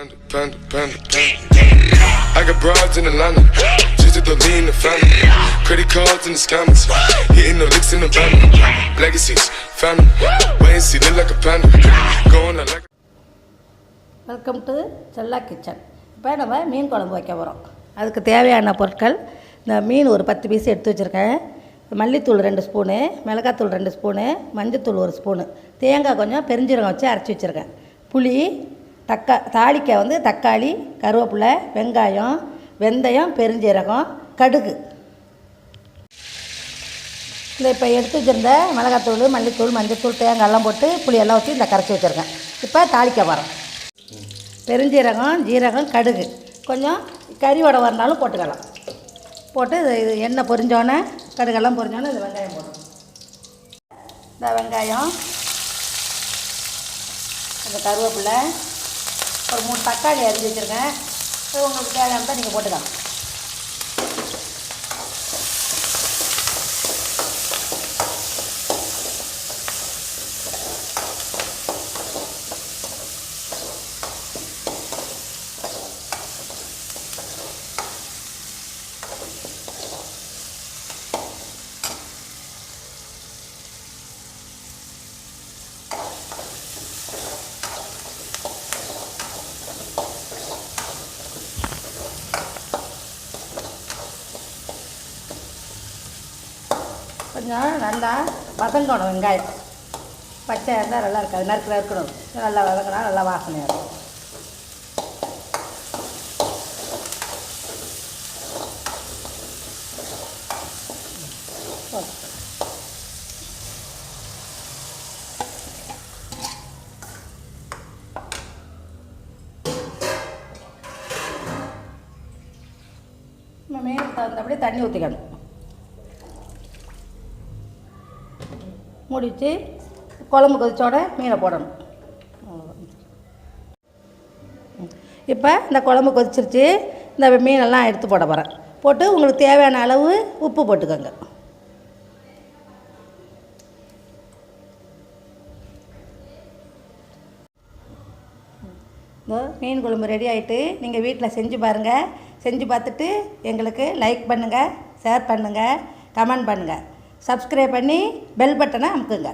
I got broads in Atlanta, just to lean the family. Credit cards and the scammers, hitting the licks in the van. Legacies, family, wait and see, look like a panda. Going out like. Welcome to செல்லா kitchen. இப்போ நம்ம மீன் குழம்பு வைக்க போகிறோம். அதுக்கு தேவையான பொருட்கள், இந்த மீன் ஒரு 10 பீஸ் எடுத்து வச்சுருக்கேன். மல்லித்தூள் 2 ஸ்பூனு, மிளகாத்தூள் 2 ஸ்பூனு, மஞ்சத்தூள் 1 ஸ்பூனு, தேங்காய் கொஞ்சம் பெருஞ்சீரகம் வச்சு அரைச்சி வச்சுருக்கேன். புளி, தாளிக்காய் வந்து தக்காளி, கருவேப்பிலை, வெங்காயம், வெந்தயம், பெருஞ்சீரகம், கடுகு. இந்த இப்போ எடுத்து வச்சுருந்த மிளகாத்தூள், மல்லித்தூள், மஞ்சத்தூள், தேங்காயெல்லாம் போட்டு புளியெல்லாம் ஊற்றி இந்த கரைச்சி வச்சுருக்கேன். இப்போ தாளிக்க வரோம். பெருஞ்சீரகம், ஜீரகம், கடுகு, கொஞ்சம் கறி வடை வரனாலும் போட்டுக்கலாம். போட்டு இது எண்ணெய் பொரிஞ்சோன்னே, கடுகெல்லாம் பொரிஞ்சோன்னே இது வெங்காயம் போடணும். இந்த வெங்காயம், இந்த கருவேப்பிலை, ஒரு 3 தக்காளி அரிஞ்சு வச்சுருக்கேன். இது உங்களுக்கு தேவையானதான் நீங்கள் போட்டுக்கலாம். கொஞ்சம் நல்லா வதங்கணும். வெங்காயம் பச்சை இருந்தால் நல்லா இருக்காது, நறுக்கணும். நல்லா வதங்கினா நல்லா வாசனையாக இருக்கும். மீனுக்கு தகுந்தபடி தண்ணி ஊற்றிக்கணும். மூடிச்சு குழம்பு கொதிச்சோட மீனை போடணும். இப்போ இந்த குழம்பு கொதிச்சிருச்சு. இந்த மீனெல்லாம் எடுத்து போட போகிறேன். போட்டு உங்களுக்கு தேவையான அளவு உப்பு போட்டுக்கோங்க. இந்த மீன் குழம்பு ரெடி ஆகிட்டு நீங்கள் வீட்டில் செஞ்சு பாருங்கள். செஞ்சு பார்த்துட்டு எங்களுக்கு லைக் பண்ணுங்கள், ஷேர் பண்ணுங்கள், கமெண்ட் பண்ணுங்கள், சப்ஸ்கிரைப் பண்ணி பெல் பட்டனை அமுக்குங்க.